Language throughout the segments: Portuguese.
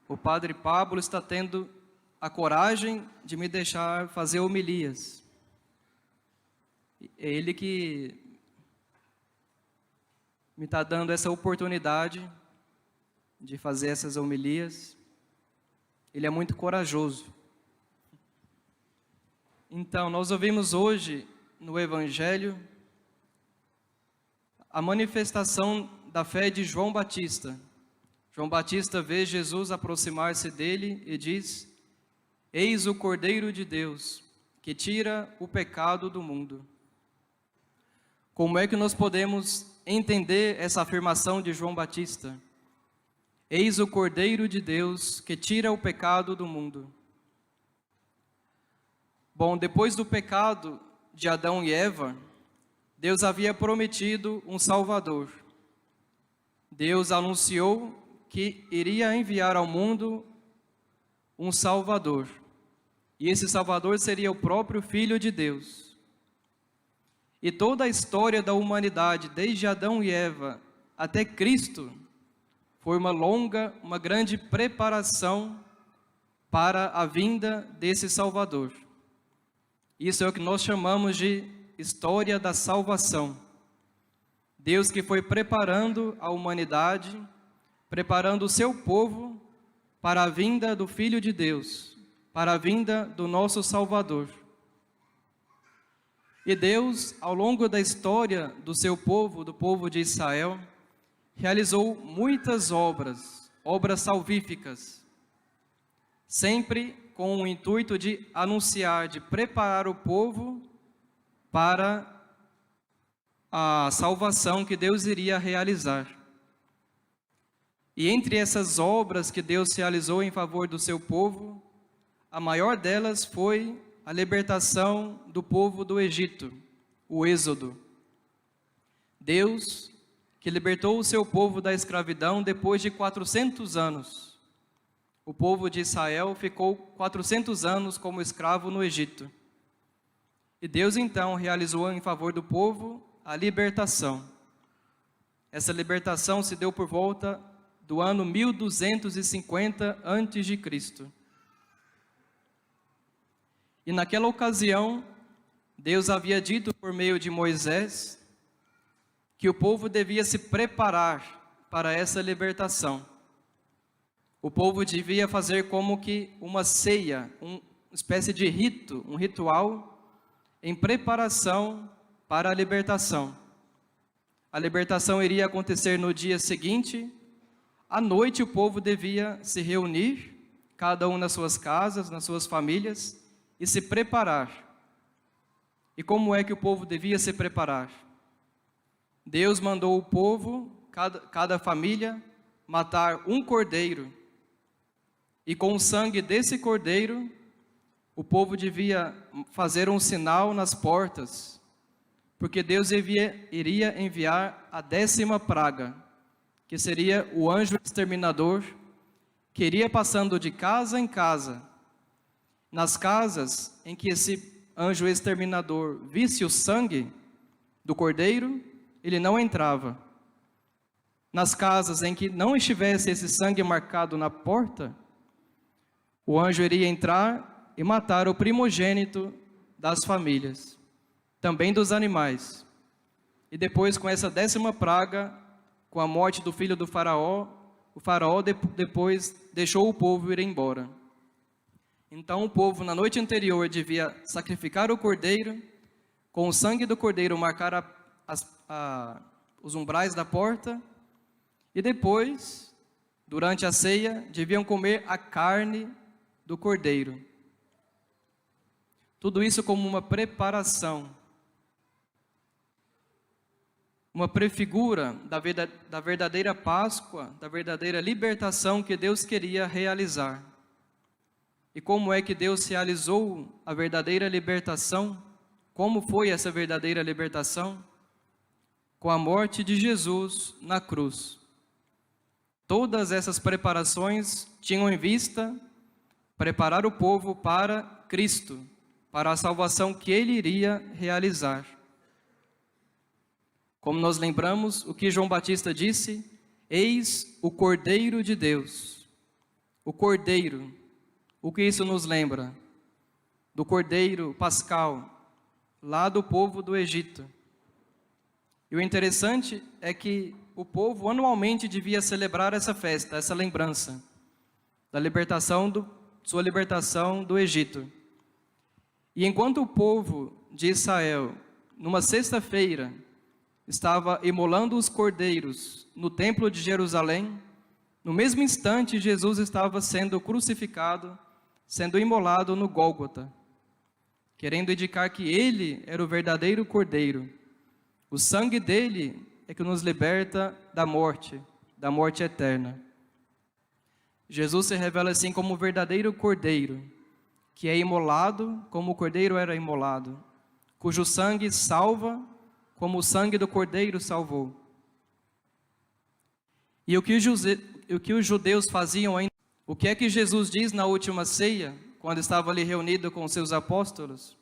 o Padre Pablo está tendo a coragem de me deixar fazer homilias. É ele que me está dando essa oportunidade de fazer essas homilias. Ele é muito corajoso. Então, nós ouvimos hoje no Evangelho a manifestação da fé de João Batista. João Batista vê Jesus aproximar-se dele e diz: eis o Cordeiro de Deus, que tira o pecado do mundo. Como é que nós podemos entender essa afirmação de João Batista? Eis o Cordeiro de Deus, que tira o pecado do mundo. Bom, depois do pecado de Adão e Eva, Deus havia prometido um Salvador. Deus anunciou que iria enviar ao mundo um Salvador. E esse Salvador seria o próprio Filho de Deus. E toda a história da humanidade, desde Adão e Eva até Cristo, foi uma grande preparação para a vinda desse Salvador. Isso é o que nós chamamos de história da salvação. Deus que foi preparando a humanidade, preparando o seu povo para a vinda do Filho de Deus, para a vinda do nosso Salvador. E Deus, ao longo da história do seu povo, do povo de Israel, realizou muitas obras salvíficas, sempre com o intuito de anunciar, de preparar o povo para a salvação que Deus iria realizar. E entre essas obras que Deus realizou em favor do seu povo, a maior delas foi a libertação do povo do Egito, o Êxodo. Deus que libertou o seu povo da escravidão depois de 400 anos. O povo de Israel ficou 400 anos como escravo no Egito. E Deus então realizou em favor do povo a libertação. Essa libertação se deu por volta do ano 1250 a.C. E naquela ocasião, Deus havia dito por meio de Moisés que o povo devia se preparar para essa libertação. O povo devia fazer como que uma ceia, uma espécie de rito, um ritual em preparação para a libertação. A libertação iria acontecer no dia seguinte. À noite o povo devia se reunir, cada um nas suas casas, nas suas famílias, e se preparar. E como é que o povo devia se preparar? Deus mandou o povo, cada família, matar um cordeiro. E com o sangue desse cordeiro, o povo devia fazer um sinal nas portas, porque Deus iria enviar a 10ª praga, que seria o anjo exterminador, que iria passando de casa em casa. Nas casas em que esse anjo exterminador visse o sangue do cordeiro, ele não entrava. Nas casas em que não estivesse esse sangue marcado na porta, o anjo iria entrar e matar o primogênito das famílias, também dos animais. E depois, com essa 10ª praga, com a morte do filho do faraó, o faraó depois deixou o povo ir embora. Então o povo, na noite anterior, devia sacrificar o cordeiro, com o sangue do cordeiro marcar os umbrais da porta, e depois, durante a ceia, deviam comer a carne do cordeiro. Tudo isso como uma preparação, uma prefigura da verdadeira Páscoa, da verdadeira libertação que Deus queria realizar. E como é que Deus realizou a verdadeira libertação? Como foi essa verdadeira libertação? Com a morte de Jesus na cruz. Todas essas preparações tinham em vista preparar o povo para Cristo, para a salvação que Ele iria realizar. Como nós lembramos, o que João Batista disse: eis o Cordeiro de Deus, o cordeiro. O que isso nos lembra? Do cordeiro pascal, lá do povo do Egito. E o interessante é que o povo anualmente devia celebrar essa festa, essa lembrança da sua libertação do Egito. E enquanto o povo de Israel, numa sexta-feira, estava imolando os cordeiros no templo de Jerusalém, no mesmo instante Jesus estava sendo crucificado, sendo imolado no Gólgota, querendo indicar que ele era o verdadeiro cordeiro. O sangue dele é que nos liberta da morte eterna. Jesus se revela assim como o verdadeiro cordeiro, que é imolado como o cordeiro era imolado, cujo sangue salva como o sangue do cordeiro salvou. E o que os judeus faziam ainda? O que é que Jesus diz na última ceia, quando estava ali reunido com seus apóstolos?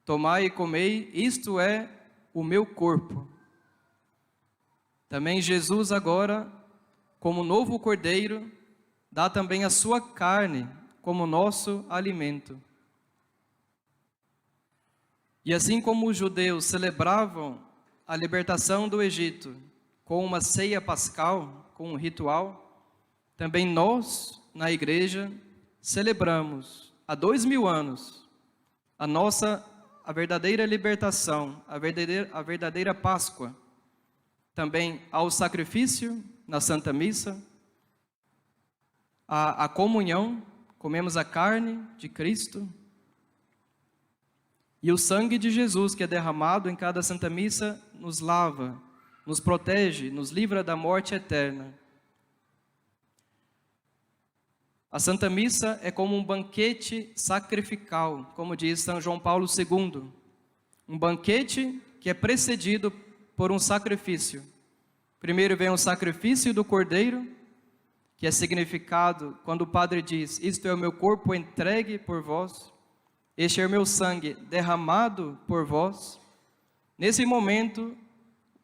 Tomai e comei, isto é o meu corpo. Também Jesus agora, como novo cordeiro, dá também a sua carne como nosso alimento. E assim como os judeus celebravam a libertação do Egito com uma ceia pascal, com um ritual, também nós, na igreja, celebramos há 2000 anos a verdadeira libertação, a verdadeira Páscoa, também ao sacrifício na Santa Missa, a comunhão, comemos a carne de Cristo, e o sangue de Jesus que é derramado em cada Santa Missa nos lava, nos protege, nos livra da morte eterna. A Santa Missa é como um banquete sacrificial, como diz São João Paulo II. Um banquete que é precedido por um sacrifício. Primeiro vem o sacrifício do cordeiro, que é significado quando o padre diz: isto é o meu corpo entregue por vós, este é o meu sangue derramado por vós. Nesse momento,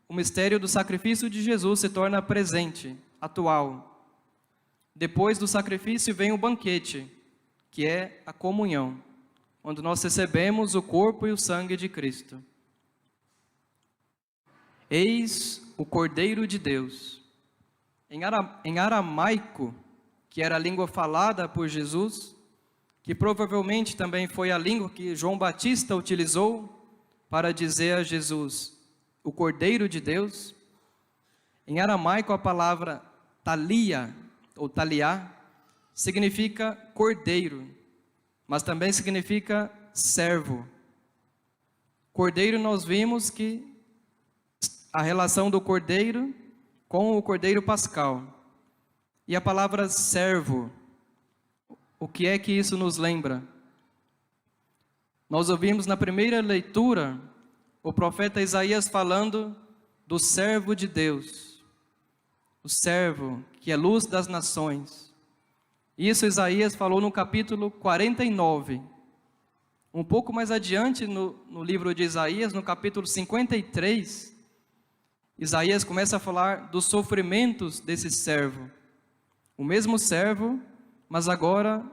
o mistério do sacrifício de Jesus se torna presente, atual. Depois do sacrifício vem o banquete, que é a comunhão, onde nós recebemos o corpo e o sangue de Cristo. Eis o Cordeiro de Deus. Em aramaico, que era a língua falada por Jesus, que provavelmente também foi a língua que João Batista utilizou para dizer a Jesus, o Cordeiro de Deus. Em aramaico a palavra talia, ou taliá, significa cordeiro, mas também significa servo. Cordeiro, nós vimos que a relação do cordeiro com o cordeiro pascal. E a palavra servo, o que é que isso nos lembra? Nós ouvimos na primeira leitura o profeta Isaías falando do servo de Deus, o servo que é luz das nações. Isso Isaías falou no capítulo 49. Um pouco mais adiante no livro de Isaías, no capítulo 53, Isaías começa a falar dos sofrimentos desse servo. O mesmo servo, mas agora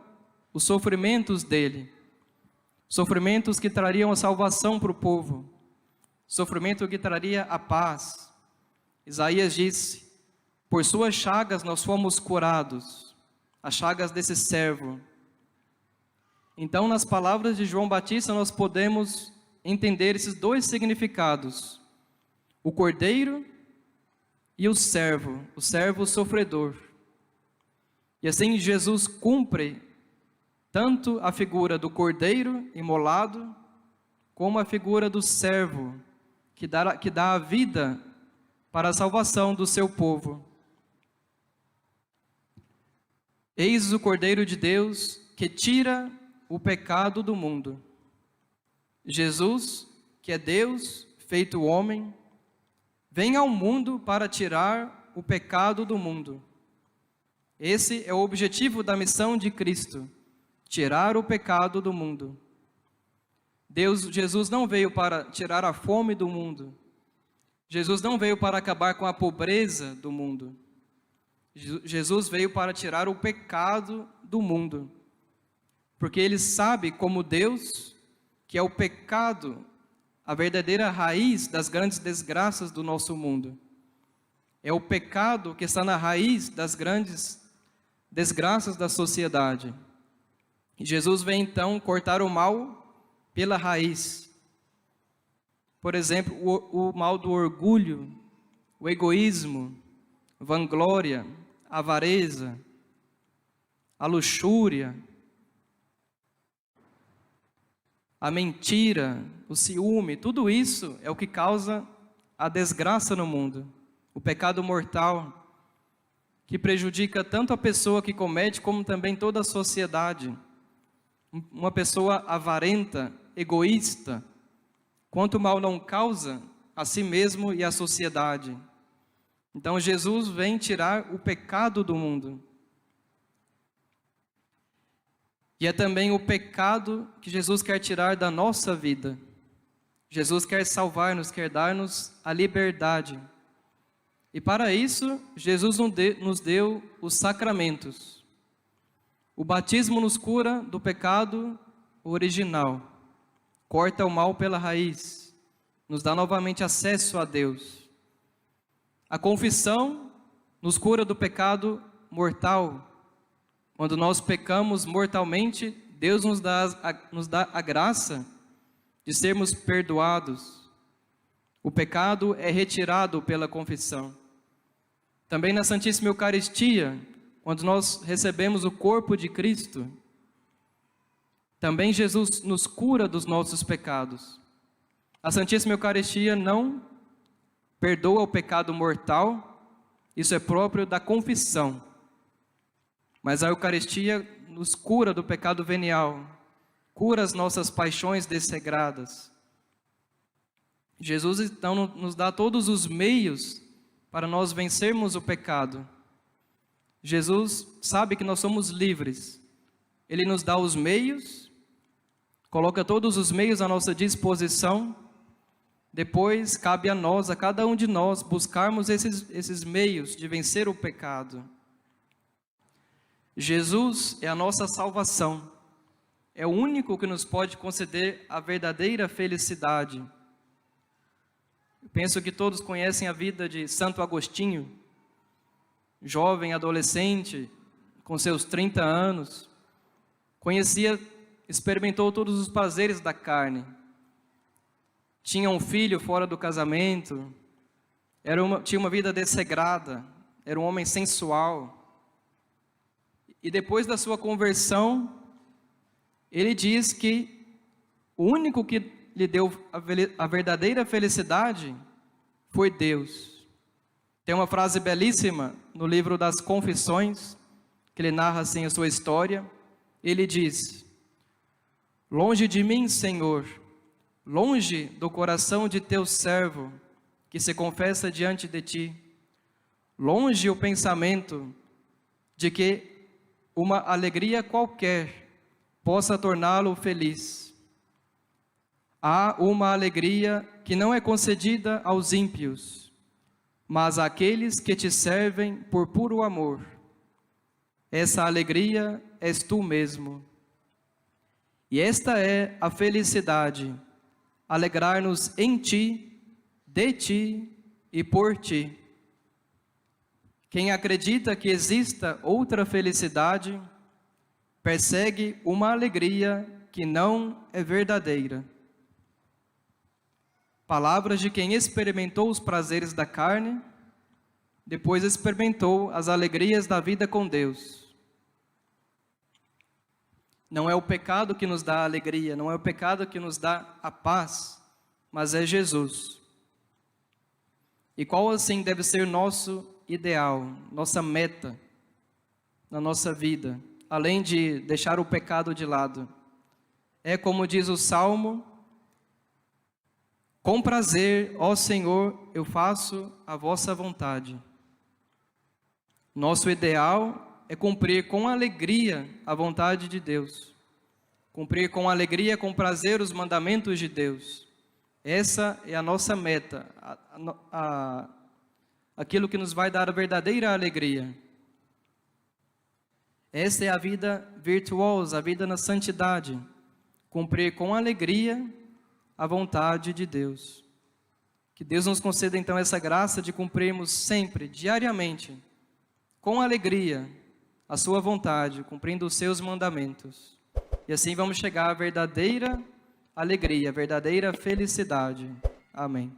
os sofrimentos dele. Sofrimentos que trariam a salvação para o povo. Sofrimento que traria a paz. Isaías disse: por suas chagas nós fomos curados. As chagas desse servo. Então, nas palavras de João Batista, nós podemos entender esses dois significados. O cordeiro e o servo sofredor. E assim Jesus cumpre tanto a figura do cordeiro imolado, como a figura do servo, que dá a vida para a salvação do seu povo. Eis o Cordeiro de Deus que tira o pecado do mundo. Jesus, que é Deus feito homem, vem ao mundo para tirar o pecado do mundo. Esse é o objetivo da missão de Cristo, tirar o pecado do mundo. Jesus não veio para tirar a fome do mundo. Jesus não veio para acabar com a pobreza do mundo. Jesus veio para tirar o pecado do mundo, porque ele sabe, como Deus, que é o pecado a verdadeira raiz das grandes desgraças do nosso mundo. É o pecado que está na raiz das grandes desgraças da sociedade. E Jesus vem então cortar o mal pela raiz. Por exemplo, o mal do orgulho, o egoísmo, vanglória, avareza, a luxúria, a mentira, o ciúme, tudo isso é o que causa a desgraça no mundo. O pecado mortal, que prejudica tanto a pessoa que comete, como também toda a sociedade. Uma pessoa avarenta, egoísta, quanto mal não causa a si mesmo e à sociedade. Então Jesus vem tirar o pecado do mundo. E é também o pecado que Jesus quer tirar da nossa vida. Jesus quer salvar-nos, quer dar-nos a liberdade. E para isso, Jesus nos deu os sacramentos. O batismo nos cura do pecado original, corta o mal pela raiz, nos dá novamente acesso a Deus. A confissão nos cura do pecado mortal. Quando nós pecamos mortalmente, Deus nos dá a graça de sermos perdoados. O pecado é retirado pela confissão. Também na Santíssima Eucaristia, quando nós recebemos o corpo de Cristo, também Jesus nos cura dos nossos pecados. A Santíssima Eucaristia não perdoa o pecado mortal, isso é próprio da confissão. Mas a Eucaristia nos cura do pecado venial, cura as nossas paixões desregradas. Jesus então nos dá todos os meios para nós vencermos o pecado. Jesus sabe que nós somos livres. Ele nos dá os meios, coloca todos os meios à nossa disposição. Depois cabe a nós, a cada um de nós, buscarmos esses meios de vencer o pecado. Jesus é a nossa salvação. É o único que nos pode conceder a verdadeira felicidade. Eu penso que todos conhecem a vida de Santo Agostinho, jovem, adolescente, com seus 30 anos. Experimentou todos os prazeres da carne. Tinha um filho fora do casamento. Tinha uma vida desregrada. Era um homem sensual. E depois da sua conversão, ele diz que o único que lhe deu a verdadeira felicidade foi Deus. Tem uma frase belíssima no livro das Confissões, que ele narra assim a sua história. Ele diz: longe de mim, Senhor, longe do coração de teu servo, que se confessa diante de ti, longe o pensamento de que uma alegria qualquer possa torná-lo feliz. Há uma alegria que não é concedida aos ímpios, mas àqueles que te servem por puro amor. Essa alegria és tu mesmo. E esta é a felicidade, alegrar-nos em ti, de ti e por ti. Quem acredita que exista outra felicidade, persegue uma alegria que não é verdadeira. Palavras de quem experimentou os prazeres da carne, depois experimentou as alegrias da vida com Deus. Não é o pecado que nos dá a alegria, não é o pecado que nos dá a paz, mas é Jesus. E qual assim deve ser nosso ideal, nossa meta na nossa vida, além de deixar o pecado de lado? É como diz o Salmo: com prazer, ó Senhor, eu faço a vossa vontade. Nosso ideal é cumprir com alegria a vontade de Deus. Cumprir com alegria, com prazer, os mandamentos de Deus. Essa é a nossa meta, aquilo que nos vai dar a verdadeira alegria. Esta é a vida virtuosa, a vida na santidade. Cumprir com alegria a vontade de Deus. Que Deus nos conceda então essa graça de cumprirmos sempre, diariamente, com alegria, a sua vontade, cumprindo os seus mandamentos. E assim vamos chegar à verdadeira alegria, à verdadeira felicidade. Amém.